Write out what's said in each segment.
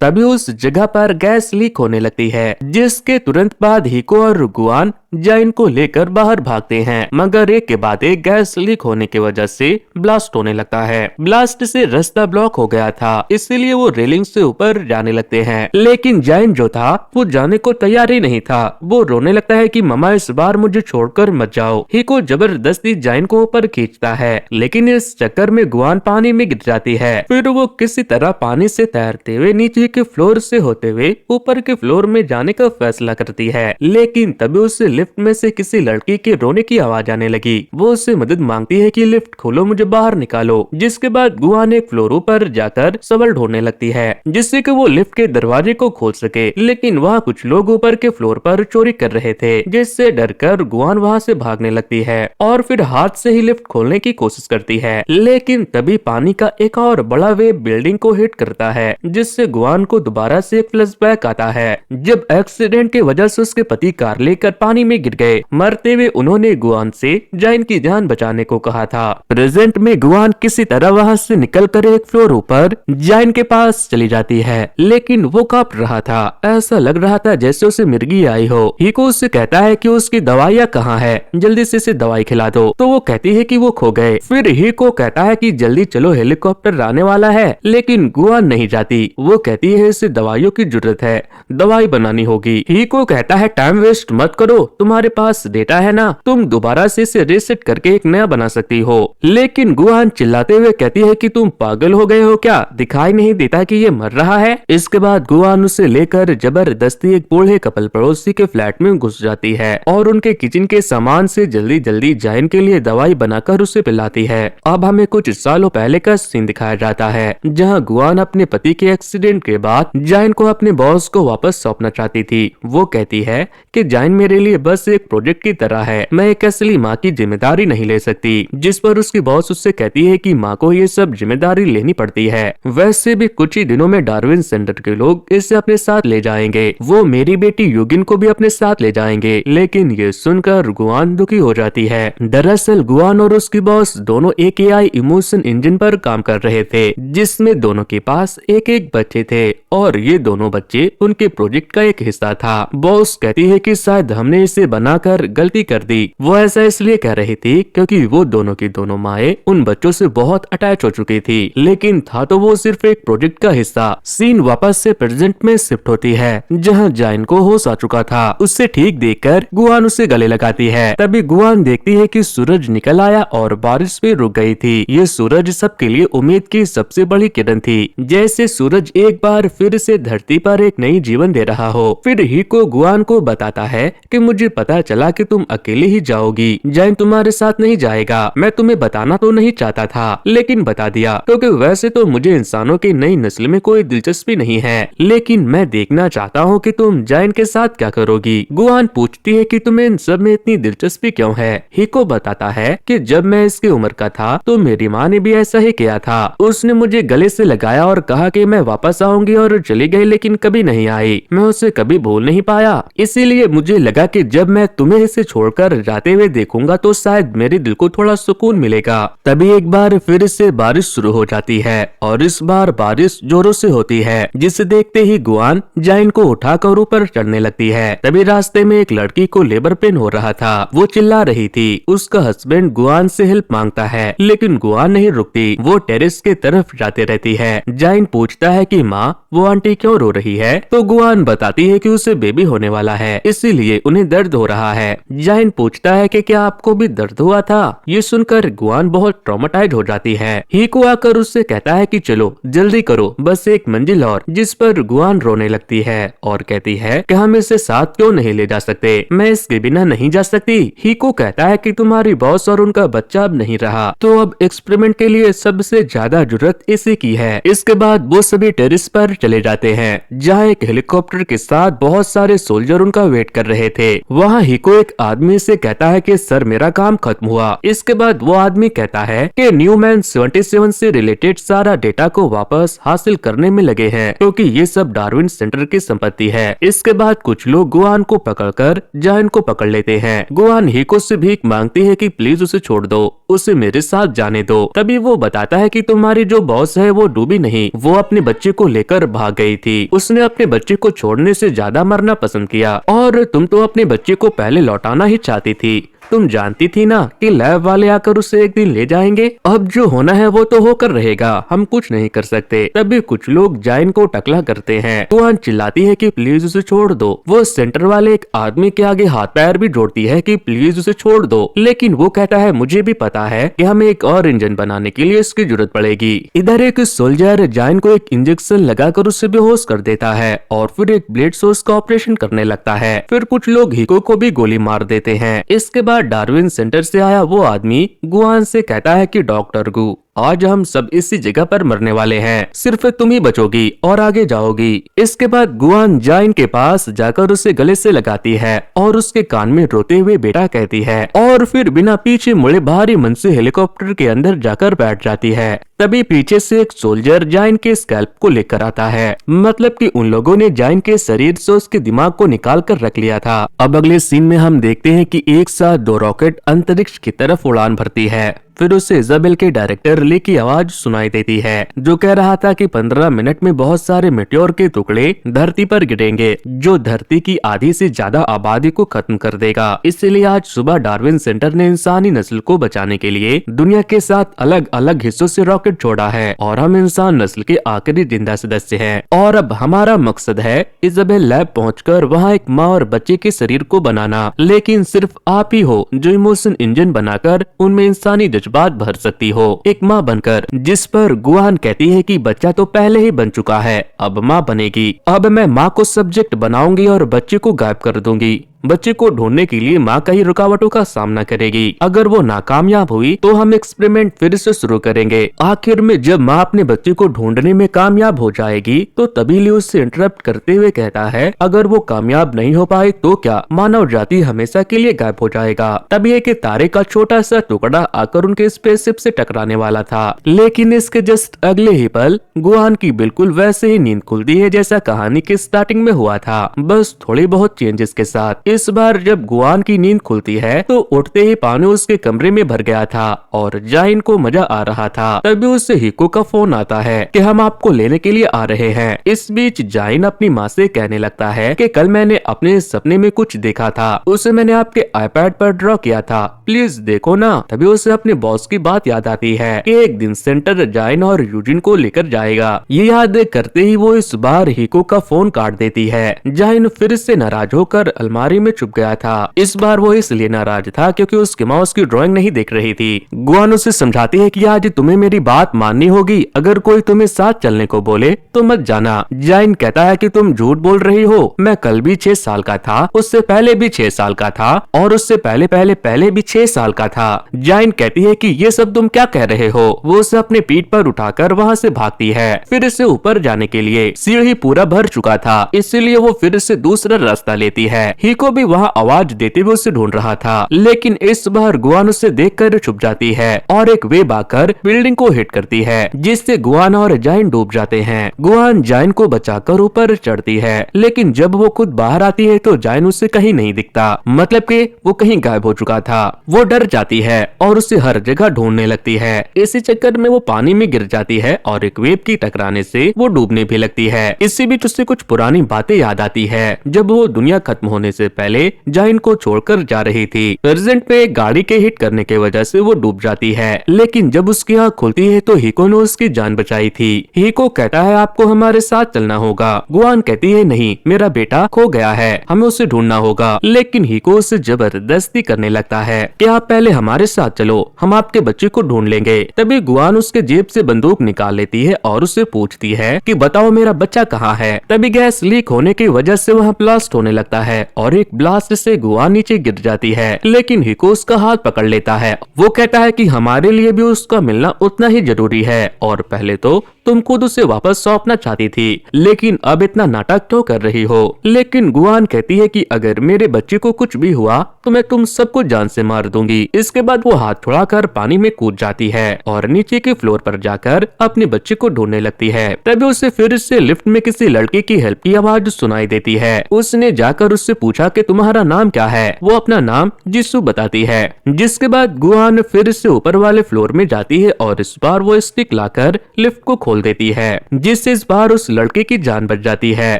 तभी उस जगह पर गैस लीक होने लगती है, जिसके तुरंत बाद हिको और गुआन जाइन को लेकर बाहर भागते हैं, मगर एक के बाद एक गैस लीक होने की वजह से ब्लास्ट होने लगता है। ब्लास्ट से रास्ता ब्लॉक हो गया था, इसीलिए वो रेलिंग से ऊपर जाने लगते हैं, लेकिन जाइन जो था वो जाने को तैयार ही नहीं था। वो रोने लगता है कि ममा इस बार मुझे छोड़कर मत जाओ। हिको जबरदस्ती जाइन को ऊपर खींचता है, लेकिन इस चक्कर में गुआन पानी में गिर जाती है। फिर वो किसी तरह पानी से तैरते हुए नीचे के फ्लोर से होते हुए ऊपर के फ्लोर में जाने का फैसला करती है, लेकिन तभी उससे लिफ्ट में से किसी लड़की के रोने की आवाज आने लगी। वो उससे मदद मांगती है कि लिफ्ट खोलो, मुझे बाहर निकालो। जिसके बाद गुआन एक फ्लोर ऊपर जाकर सवाल ढूंढने लगती है, जिससे कि वो लिफ्ट के दरवाजे को खोल सके, लेकिन वहाँ कुछ लोग ऊपर के फ्लोर पर चोरी कर रहे थे, जिससे डरकर गुआन वहाँ से भागने लगती है और फिर हाथ से ही लिफ्ट खोलने की कोशिश करती है, लेकिन तभी पानी का एक और बड़ा वेव बिल्डिंग को हिट करता है, जिससे गुआन को दोबारा से एक फ्लैशबैक आता है जब एक्सीडेंट की वजह से उसके पति कार लेकर पानी में गिर गए। मरते हुए उन्होंने गुआन से जाइन की जान बचाने को कहा था। प्रेजेंट में गुआन किसी तरह वहाँ से निकलकर एक फ्लोर ऊपर जाइन के पास चली जाती है, लेकिन वो कांप रहा था, ऐसा लग रहा था जैसे उसे मिर्गी आई हो। हिको उससे कहता है कि उसकी दवाइयाँ कहाँ है, जल्दी से इसे दवाई खिला दो, तो वो कहती है कि वो खो गए। फिर हिको कहता है कि जल्दी चलो हेलीकॉप्टर आने वाला है, लेकिन गुआन नहीं जाती। वो कहती है इसे दवाइयों की जरूरत है, दवाई बनानी होगी। हिको कहता है टाइम वेस्ट मत करो, तुम्हारे पास डेटा है ना, तुम दोबारा से इसे रीसेट करके एक नया बना सकती हो। लेकिन गुआन चिल्लाते हुए कहती है कि तुम पागल हो गए हो क्या, दिखाई नहीं देता कि ये मर रहा है। इसके बाद गुआन उसे लेकर जबरदस्ती एक बूढ़े कपल पड़ोसी के फ्लैट में घुस जाती है और उनके किचन के सामान से जल्दी जल्दी जाइन के लिए दवाई बनाकर उसे पिलाती है। अब हमें कुछ सालों पहले का सीन दिखाया जाता है, जहाँ गुआन अपने पति के एक्सीडेंट के बाद जाइन को अपने बॉस को वापस सौंपना चाहती थी। वो कहती है कि जाइन मेरे लिए बस एक प्रोजेक्ट की तरह है, मैं एक असली माँ की जिम्मेदारी नहीं ले सकती। जिस पर उसकी बॉस उससे कहती है कि माँ को ये सब जिम्मेदारी लेनी पड़ती है। वैसे भी कुछ ही दिनों में डार्विन सेंटर के लोग इसे अपने साथ ले जाएंगे, वो मेरी बेटी युगिन को भी अपने साथ ले जाएंगे। लेकिन ये सुनकर गुआन दुखी हो जाती है। दरअसल गुआन और उसकी बॉस दोनों एक एआई इमोशन इंजन पर काम कर रहे थे, जिसमें दोनों के पास एक एक बच्चे थे और ये दोनों बच्चे उनके प्रोजेक्ट का एक हिस्सा था। बॉस कहती है कि शायद हमने इसे बनाकर गलती कर दी। वो ऐसा इसलिए कह रही थी क्योंकि वो दोनों की दोनों माएं उन बच्चों से बहुत अटैच हो चुकी थी, लेकिन था तो वो सिर्फ एक प्रोजेक्ट का हिस्सा। सीन वापस से प्रेजेंट में शिफ्ट होती है, जहां जाइन को होश आ चुका था। उससे ठीक देखकर गुआन उसे गले लगाती है। तभी गुआन देखती है कि सूरज निकल आया और बारिश भी रुक गई थी। ये सूरज सबके लिए उम्मीद की सबसे बड़ी किरण थी, जैसे सूरज एक बार फिर से धरती पर एक नई जीवन दे रहा हो। फिर हिको गुआन को बताता है कि मुझे पता चला कि तुम अकेले ही जाओगी, जाइन तुम्हारे साथ नहीं जाएगा। मैं तुम्हें बताना तो नहीं चाहता था, लेकिन बता दिया, क्योंकि वैसे तो मुझे इंसानों की नई नस्ल में कोई दिलचस्पी नहीं है, लेकिन मैं देखना चाहता हूँ कि तुम जाइन के साथ क्या करोगी। गुआन पूछती है कि तुम्हें इन सब में इतनी दिलचस्पी क्यों है। हिको बताता है कि जब मैं इसकी उम्र का था तो मेरी माँ ने भी ऐसा ही किया था। उसने मुझे गले से लगाया और कहा कि मैं वापस आऊंगी और चली गई, लेकिन कभी नहीं आई। मैं उसे कभी भूल नहीं पाया, इसीलिए मुझे लगा कि जब मैं तुम्हें इसे छोड़कर जाते हुए देखूंगा तो शायद मेरे दिल को थोड़ा सुकून मिलेगा। तभी एक बार फिर से बारिश शुरू हो जाती है और इस बार बारिश जोरों से होती है, जिसे देखते ही गुआन जाइन को उठाकर ऊपर चढ़ने लगती है। तभी रास्ते में एक लड़की को लेबर पेन हो रहा था, वो चिल्ला रही थी। उसका हस्बैंड गुआन से हेल्प मांगता है, लेकिन गुआन नहीं रुकती, वो टेरेस के तरफ जाते रहती है। जाइन पूछता है कि माँ वो आंटी क्यों रो रही है, तो गुआन बताती है कि उसे बेबी होने वाला है, इसीलिए उन्हें दर्द हो रहा है। जाइन पूछता है कि क्या आपको भी दर्द हुआ था। ये सुनकर गुआन बहुत ट्रॉमेटाइज हो जाती है। हिको आकर उससे कहता है कि चलो जल्दी करो, बस एक मंजिल और, जिस पर गुआन रोने लगती है और कहती है कि हम इसे साथ क्यों नहीं ले जा सकते, मैं इसके बिना नहीं जा सकती। हिको कहता है कि तुम्हारी बॉस और उनका बच्चा अब नहीं रहा, तो अब एक्सपेरिमेंट के लिए सबसे ज्यादा जरूरत इसी की है। इसके बाद वो सभी टेरिस पर चले जाते हैं, जहाँ एक हेलीकॉप्टर के साथ बहुत सारे सोल्जर उनका वेट कर रहे थे। वहाँ हिको एक आदमी से कहता है कि सर मेरा काम खत्म हुआ। इसके बाद वो आदमी कहता है कि न्यूमैन 77 से रिलेटेड सारा डेटा को वापस हासिल करने में लगे हैं, क्योंकि ये सब डार्विन सेंटर की संपत्ति है। इसके बाद कुछ लोग गुआन को पकड़कर जाइन को पकड़ लेते हैं। गुआन हिको से भीख मांगती है कि प्लीज उसे छोड़ दो, उसे मेरे साथ जाने दो। तभी वो बताता है कि तुम्हारी जो बॉस है वो डूबी नहीं, वो अपने बच्चे को लेकर लेकर भाग गई थी। उसने अपने बच्चे को छोड़ने से ज्यादा मरना पसंद किया और तुम तो अपने बच्चे को पहले लौटाना ही चाहती थी। तुम जानती थी ना कि लैब वाले आकर उसे एक दिन ले जाएंगे। अब जो होना है वो तो होकर रहेगा, हम कुछ नहीं कर सकते। तभी कुछ लोग जाइन को टकला करते हैं। गुआन चिल्लाती है कि प्लीज उसे छोड़ दो। वो सेंटर वाले एक आदमी के आगे हाथ पैर भी जोड़ती है कि प्लीज उसे छोड़ दो, लेकिन वो कहता है मुझे भी पता है कि हमें एक और इंजन बनाने के लिए इसकी जरूरत पड़ेगी। इधर एक सोल्जर जाइन को एक इंजेक्शन लगाकर उसे बेहोश कर देता है और फिर एक ब्लेड सोर्स का ऑपरेशन करने लगता है। फिर कुछ लोग हिको को भी गोली मार देते हैं। इसके बाद डार्विन सेंटर से आया वो आदमी गुआन से कहता है कि डॉक्टर गु, आज हम सब इसी जगह पर मरने वाले हैं, सिर्फ तुम ही बचोगी और आगे जाओगी। इसके बाद गुआन जाइन के पास जाकर उसे गले से लगाती है और उसके कान में रोते हुए बेटा कहती है और फिर बिना पीछे मुड़े भारी मन से हेलीकॉप्टर के अंदर जाकर बैठ जाती है। तभी पीछे से एक सोल्जर जाइन के स्कैल्प को लेकर आता है, मतलब कि उन लोगों ने जाइन के शरीर से उसके दिमाग को निकाल कर रख लिया था। अब अगले सीन में हम देखते हैं कि एक साथ दो रॉकेट अंतरिक्ष की तरफ उड़ान भरती है। फिर उसे इजाबेल के डायरेक्टर ली की आवाज सुनाई देती है जो कह रहा था कि 15 मिनट में बहुत सारे मेटेओर के टुकड़े धरती पर गिरेंगे जो धरती की आधी से ज्यादा आबादी को खत्म कर देगा। इसलिए आज सुबह डार्विन सेंटर ने इंसानी नस्ल को बचाने के लिए दुनिया के 7 अलग अलग हिस्सों से रॉकेट छोड़ा है और हम इंसान नस्ल के आखिरी जिंदा सदस्य हैं। और अब हमारा मकसद है इजाबेल लैब पहुंचकर वहां एक माँ और बच्चे के शरीर को बनाना, लेकिन सिर्फ आप ही हो जो इमोशन इंजन बनाकर उनमें इंसानी बात भर सकती हो, एक माँ बनकर। जिस पर गुआन कहती है कि बच्चा तो पहले ही बन चुका है, अब माँ बनेगी। अब मैं माँ को सब्जेक्ट बनाऊंगी और बच्चे को गायब कर दूंगी। बच्चे को ढूंढने के लिए माँ कई रुकावटों का सामना करेगी। अगर वो नाकामयाब हुई तो हम एक्सपेरिमेंट फिर से शुरू करेंगे। आखिर में जब माँ अपने बच्चे को ढूंढने में कामयाब हो जाएगी तो तभी लियो उससे इंटरप्ट करते हुए कहता है अगर वो कामयाब नहीं हो पाए तो क्या मानव जाति हमेशा के लिए गायब हो जाएगा। तभी एक तारे का छोटा सा टुकड़ा आकर उनके स्पेसशिप से टकराने वाला था, लेकिन इसके जस्ट अगले ही पल गुआन की बिल्कुल वैसे ही नींद खुलती है जैसा कहानी के स्टार्टिंग में हुआ था, बस थोड़ी बहुत चेंजेस के साथ। इस बार जब गुआन की नींद खुलती है तो उठते ही पानी उसके कमरे में भर गया था और जाइन को मजा आ रहा था। तभी उससे हिको का फोन आता है कि हम आपको लेने के लिए आ रहे हैं। इस बीच जाइन अपनी माँ से कहने लगता है कि कल मैंने अपने सपने में कुछ देखा था, उसे मैंने आपके आईपैड पर ड्रॉ किया था, प्लीज देखो ना। तभी उसे अपने बॉस की बात याद आती है कि एक दिन सेंटर जाइन और यूजिन को लेकर जाएगा। ये याद करते ही वो इस बार हिको का फोन काट देती है। जाइन फिर से नाराज होकर अलमारी में छुप गया था। इस बार वो इसलिए नाराज था क्योंकि उसकी माँ उसकी ड्राइंग नहीं देख रही थी। गुआन उसे समझाती है कि आज तुम्हें मेरी बात माननी होगी, अगर कोई तुम्हें साथ चलने को बोले तो मत जाना। जाइन कहता है कि तुम झूठ बोल रही हो, मैं कल भी 6 साल का था, उससे पहले भी 6 साल का था और उससे पहले भी 6 साल का था। जाइन कहती है कि ये सब तुम क्या कह रहे हो। वो उसे अपने पीठ पर उठाकर वहाँ से भागती है। फिर से ऊपर जाने के लिए सीढ़ी पूरा भर चुका था, इसलिए वो फिर से दूसरा रास्ता लेती है। हिको भी वहाँ आवाज देते हुए उसे ढूंढ रहा था, लेकिन इस बार गुआन उसे देखकर छुप जाती है और एक वेव आकर बिल्डिंग को हिट करती है जिससे गुआन और जाइन डूब जाते हैं। गुआन जाइन को बचाकर ऊपर चढ़ती है, लेकिन जब वो खुद बाहर आती है तो जाइन उसे कहीं नहीं दिखता, मतलब कि वो कहीं गायब हो चुका था। वो डर जाती है और उसे हर जगह ढूंढने लगती है। इसी चक्कर में वो पानी में गिर जाती है और एक वेव की टकराने से वो डूबने भी लगती है। इसी बीच उससे कुछ पुरानी बातें याद आती है जब वो दुनिया खत्म होने से पहले जाइन को छोड़कर जा रही थी। प्रेजेंट में गाड़ी के हिट करने की वजह से वो डूब जाती है, लेकिन जब उसकी आँख खुलती है तो हिको ने उसकी जान बचाई थी। हिको कहता है आपको हमारे साथ चलना होगा। गुआन कहती है नहीं, मेरा बेटा खो गया है, हमें उसे ढूंढना होगा, लेकिन हिको उसे जबरदस्ती करने लगता है कि आप पहले हमारे साथ चलो, हम आपके बच्चे को ढूंढ लेंगे। तभी गुआन उसके जेब से बंदूक निकाल लेती है और उससे पूछती है कि बताओ मेरा बच्चा कहाँ है। तभी गैस लीक होने की वजह से वहाँ ब्लास्ट होने लगता है और एक ब्लास्ट से गुआन नीचे गिर जाती है, लेकिन हिको उसका हाथ पकड़ लेता है। वो कहता है कि हमारे लिए भी उसका मिलना उतना ही जरूरी है और पहले तो तुम खुद उसे वापस सौंपना चाहती थी, लेकिन अब इतना नाटक क्यों कर रही हो। लेकिन गुआन कहती है कि अगर मेरे बच्चे को कुछ भी हुआ तो मैं तुम सबको जान से मार दूंगी। इसके बाद वो हाथ छुड़ाकर पानी में कूद जाती है और नीचे के फ्लोर पर जाकर अपने बच्चे को ढूंढने लगती है। तभी उसे फिर से लिफ्ट में किसी लड़के की हेल्प की आवाज सुनाई देती है। उसने जाकर उससे पूछा कि तुम्हारा नाम क्या है। वो अपना नाम जिसू बताती है। जिसके बाद गुआन फिर से ऊपर वाले फ्लोर में जाती है और इस बार वो स्टिक लाकर लिफ्ट को खोल खोल देती है, जिससे इस बार उस लड़के की जान बच जाती है।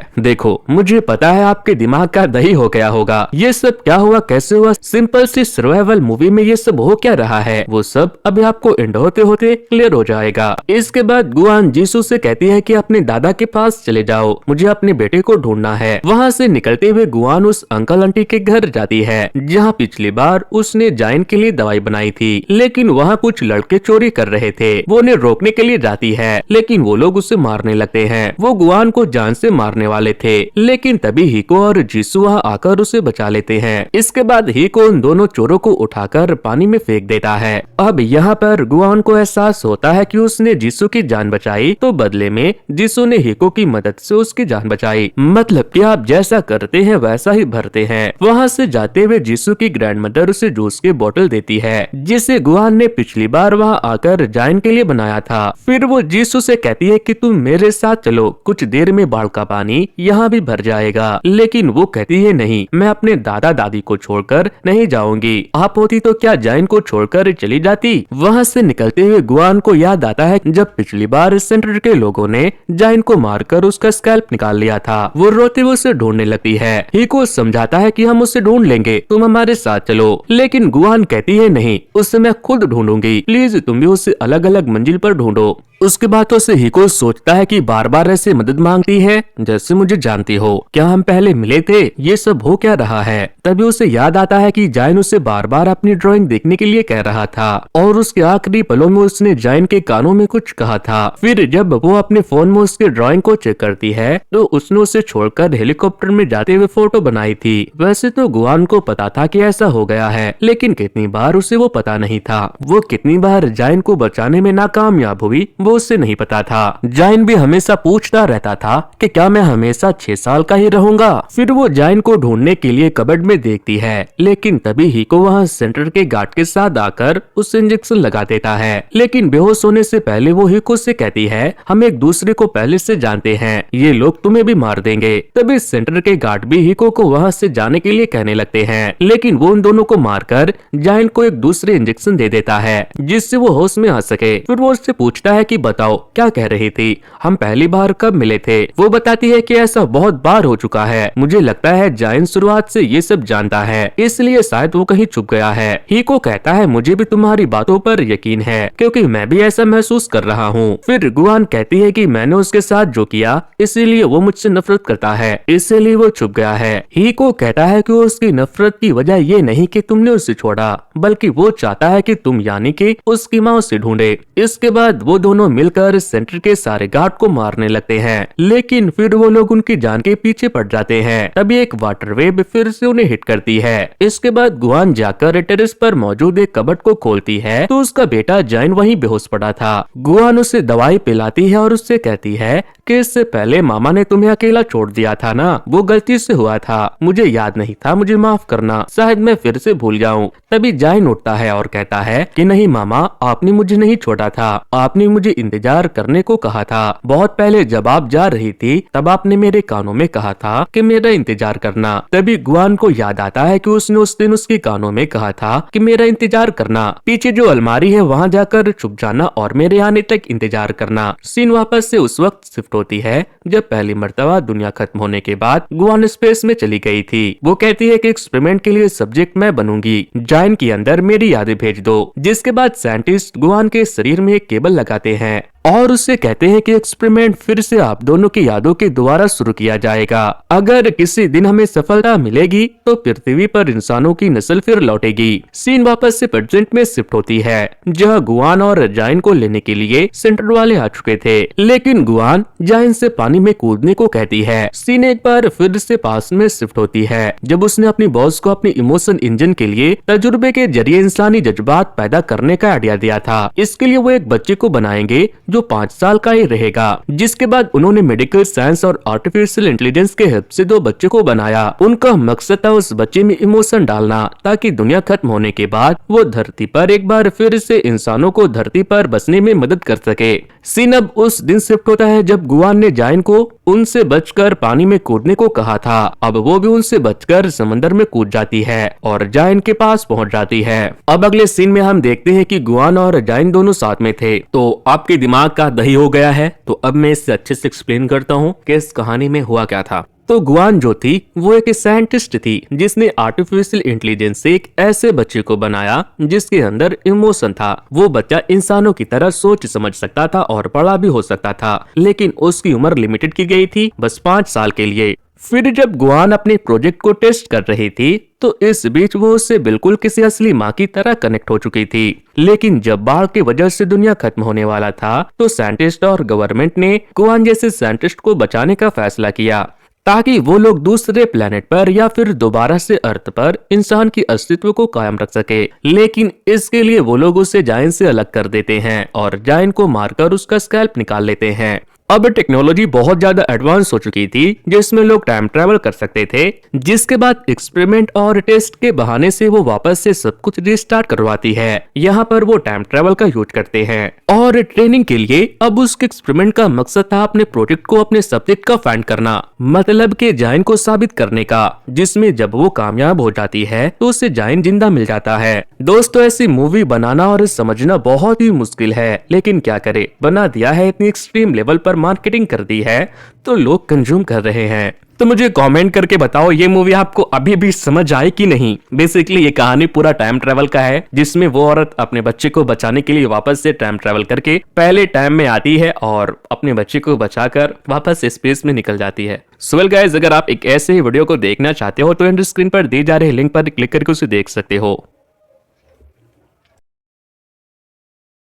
देखो, मुझे पता है आपके दिमाग का दही हो गया होगा, ये सब क्या हुआ, कैसे हुआ, सिंपल सी सर्वाइवल मूवी में ये सब हो क्या रहा है, वो सब अभी आपको एंड होते होते क्लियर हो जाएगा। इसके बाद गुआन जीसू से कहती है कि अपने दादा के पास चले जाओ, मुझे अपने बेटे को ढूंढना है। वहाँ से निकलते हुए गुआन उस अंकल आंटी के घर जाती है जहाँ पिछली बार उसने जाइन के लिए दवाई बनाई थी, लेकिन वहाँ कुछ लड़के चोरी कर रहे थे। वो उन्हें रोकने के लिए जाती है, लेकिन वो लोग उसे मारने लगते हैं। वो गुआन को जान से मारने वाले थे, लेकिन तभी हिको और जीसू वहाँ आकर उसे बचा लेते हैं। इसके बाद हिको उन दोनों चोरों को उठाकर पानी में फेंक देता है। अब यहाँ पर गुआन को एहसास होता है कि उसने जीसू की जान बचाई, तो बदले में जीसू ने हिको की मदद से उसकी जान बचाई। मतलब कि आप जैसा करते हैं वैसा ही भरते हैं। वहाँ से जाते हुए जीसू की ग्रैंडमदर उसे जूस की बोतल देती है, जिसे गुआन ने पिछली बार वहाँ आकर जाइन के लिए बनाया था। फिर वो जीसू से कहती है कि तुम मेरे साथ चलो, कुछ देर में बाढ़ का पानी यहाँ भी भर जाएगा। लेकिन वो कहती है नहीं, मैं अपने दादा दादी को छोड़कर नहीं जाऊंगी। आप होती तो क्या जाइन को छोड़कर चली जाती। वहाँ से निकलते हुए गुआन को याद आता है जब पिछली बार सेंटर के लोगों ने जाइन को मारकर उसका स्कैल्प निकाल लिया था। वो रोते हुए उसे ढूंढने लगती है। हिको समझाता है कि हम उसे ढूंढ लेंगे, तुम हमारे साथ चलो। लेकिन गुआन कहती है नहीं, उसे मैं खुद ढूंढूंगी, प्लीज तुम भी उसे अलग अलग मंजिल पर ढूंढो। उसके बातों से हिको सोचता है कि बार बार ऐसे मदद मांगती है जैसे मुझे जानती हो। क्या हम पहले मिले थे, ये सब हो क्या रहा है। तभी उसे याद आता है कि जाइन उसे बार बार अपनी ड्राइंग देखने के लिए कह रहा था, और उसके आखिरी पलों में उसने जाइन के कानों में कुछ कहा था। फिर जब वो अपने फोन में उसके ड्राइंग को चेक करती है तो उसने उसे छोड़कर हेलीकॉप्टर में जाते हुए फोटो बनाई थी। वैसे तो गुआन को पता था कि ऐसा हो गया है, लेकिन कितनी बार उसे वो पता नहीं था। वो कितनी बार जाइन को बचाने में नाकामयाब हुई वो उससे नहीं पता था। जाइन भी हमेशा पूछता रहता था कि क्या मैं हमेशा 6 साल का ही रहूंगा। फिर वो जाइन को ढूंढने के लिए कबर्ड में देखती है, लेकिन तभी हिको वहाँ सेंटर के गार्ड के साथ आकर उसे इंजेक्शन लगा देता है। लेकिन बेहोश होने से पहले वो हिको से कहती है, हम एक दूसरे को पहले से जानते हैं, ये लोग तुम्हें भी मार देंगे। तभी सेंटर के गार्ड भी हिको को वहाँ से जाने के लिए कहने लगते हैं, लेकिन वो उन दोनों को मारकर जाइन को एक दूसरे इंजेक्शन दे देता है, जिससे वो होश में आ सके। फिर वो उससे पूछता है कि बताओ क्या कह रही थी, हम पहली बार कब मिले थे। वो बताती है कि ऐसा बहुत बार हो चुका है, मुझे लगता है जाइन शुरुआत से ये सब जानता है, इसलिए शायद वो कहीं छुप गया है। हिको कहता है, मुझे भी तुम्हारी बातों पर यकीन है, क्योंकि मैं भी ऐसा महसूस कर रहा हूँ। फिर गुआन कहती है कि मैंने उसके साथ जो किया इसीलिए वो मुझसे नफरत करता है, इसीलिए वो छुप गया है। हिको कहता है कि उसकी नफरत की वजह ये नहीं कि तुमने उसे छोड़ा, बल्कि वो चाहता है कि तुम यानी कि उसकी माँ उसे ढूंढे। इसके बाद वो दोनों मिलकर सेंटर के सारे गार्ड को मारने लगते हैं, लेकिन फिर वो लोग उनकी जान के पीछे पड़ जाते हैं। तभी एक वाटर वेव फिर से उन्हें हिट करती है। इसके बाद गुआन जाकर टेरेस पर मौजूद एक कबर्ड को खोलती है तो उसका बेटा जाइन वहीं बेहोश पड़ा था। गुआन उसे दवाई पिलाती है और उससे कहती है कि इससे पहले मामा ने तुम्हें अकेला छोड़ दिया था ना, वो गलती से हुआ था, मुझे याद नहीं था, मुझे माफ करना, शायद मैं फिर से भूल जाऊं। तभी जाइन उठता है और कहता है कि नहीं मामा, आपने मुझे नहीं छोड़ा था, आपने मुझे इंतजार करने को कहा था। बहुत पहले जब आप जा रही थी तब आपने मेरे कानों में कहा था कि मेरा इंतजार करना। तभी गुआन को याद आता है कि उसने उस दिन उसके कानों में कहा था कि मेरा इंतजार करना, पीछे जो अलमारी है वहाँ जाकर छुप जाना और मेरे आने तक इंतजार करना। सीन वापस से उस वक्त शिफ्ट होती है जब पहली मर्तबा दुनिया खत्म होने के बाद गुआन स्पेस में चली गई थी। वो कहती है कि एक्सपेरिमेंट के लिए सब्जेक्ट मैं बनूंगी, जाइन के अंदर मेरी यादें भेज दो। जिसके बाद साइंटिस्ट गुआन के शरीर में एक केबल लगाते हैं और उससे कहते हैं कि एक्सपेरिमेंट फिर से आप दोनों की यादों के दोबारा शुरू किया जाएगा। अगर किसी दिन हमें सफलता मिलेगी तो पृथ्वी पर इंसानों की नस्ल फिर लौटेगी। सीन वापस से प्रेजेंट में शिफ्ट होती है जहां गुआन और जाइन को लेने के लिए सेंटर वाले आ चुके थे, लेकिन गुआन जाइन से पानी में कूदने को कहती है। सीन एक बार फिर से पास में शिफ्ट होती है जब उसने अपनी बॉस को अपनी इमोशन इंजन के लिए तजुर्बे के जरिए इंसानी जज्बात पैदा करने का आइडिया दिया था। इसके लिए वो एक बच्चे को बनाएंगे जो 5 साल का ही रहेगा। जिसके बाद उन्होंने मेडिकल साइंस और आर्टिफिशियल इंटेलिजेंस के हेल्प से 2 बच्चे को बनाया। उनका मकसद था उस बच्चे में इमोशन डालना ताकि दुनिया खत्म होने के बाद वो धरती पर एक बार फिर से इंसानों को धरती पर बसने में मदद कर सके। सीन अब उस दिन शिफ्ट होता है जब गुआन ने जाइन को उनसे बचकर पानी में कूदने को कहा था। अब वो भी उनसे बचकर समंदर में कूद जाती है और जाइन के पास पहुंच जाती है। अब अगले सीन में हम देखते हैं कि गुआन और जाइन दोनों साथ में थे। तो आपके दिमाग दिमाग का दही हो गया है, तो अब मैं इससे अच्छे से एक्सप्लेन करता हूँ कि इस कहानी में हुआ क्या था। तो गुआन जो थी वो एक साइंटिस्ट थी जिसने आर्टिफिशियल इंटेलिजेंस से एक ऐसे बच्चे को बनाया जिसके अंदर इमोशन था। वो बच्चा इंसानों की तरह सोच समझ सकता था और बड़ा भी हो सकता था, लेकिन उसकी उम्र लिमिटेड की गई थी, बस 5 साल के लिए। फिर जब गुआन अपने प्रोजेक्ट को टेस्ट कर रही थी तो इस बीच वो उससे बिल्कुल किसी असली माँ की तरह कनेक्ट हो चुकी थी। लेकिन जब बाढ़ की वजह से दुनिया खत्म होने वाला था तो साइंटिस्ट और गवर्नमेंट ने गुआन जैसे साइंटिस्ट को बचाने का फैसला किया ताकि वो लोग दूसरे प्लेनेट पर या फिर दोबारा से अर्थ पर इंसान की अस्तित्व को कायम रख सके। लेकिन इसके लिए वो लोग उसे जायंट से अलग कर देते हैं और जायंट को मारकर उसका स्कैल्प निकाल लेते हैं। अब टेक्नोलॉजी बहुत ज्यादा एडवांस हो चुकी थी जिसमें लोग टाइम ट्रैवल कर सकते थे, जिसके बाद एक्सपेरिमेंट और टेस्ट के बहाने से वो वापस से सब कुछ रिस्टार्ट करवाती है। यहाँ पर वो टाइम ट्रैवल का यूज करते हैं और ट्रेनिंग के लिए अब उसके एक्सपेरिमेंट का मकसद था अपने प्रोजेक्ट को अपने सब्जेक्ट का फाइंड करना, मतलब के जायंट को साबित करने का, जिसमें जब वो कामयाब हो जाती है तो उसे जायंट जिंदा मिल जाता है। दोस्तों ऐसी मूवी बनाना और समझना बहुत ही मुश्किल है, लेकिन क्या करे, बना दिया है, इतनी एक्सट्रीम लेवल पर मार्केटिंग कर दी है तो लोग कंज्यूम कर रहे हैं। तो मुझे कमेंट करके बताओ ये मूवी आपको अभी भी समझ आई कि नहीं। बेसिकली ये कहानी पूरा टाइम ट्रैवल का है जिसमें वो औरत अपने बच्चे को बचाने के लिए वापस से टाइम ट्रैवल करके पहले टाइम में आती है और अपने बच्चे को बचाकर वापस स्पेस में निकल जाती है। सो वेल गाइस, अगर आप एक ऐसे ही वीडियो को देखना चाहते हो तो एंड स्क्रीन पर दी जा रही लिंक पर क्लिक करके उसे देख सकते हो।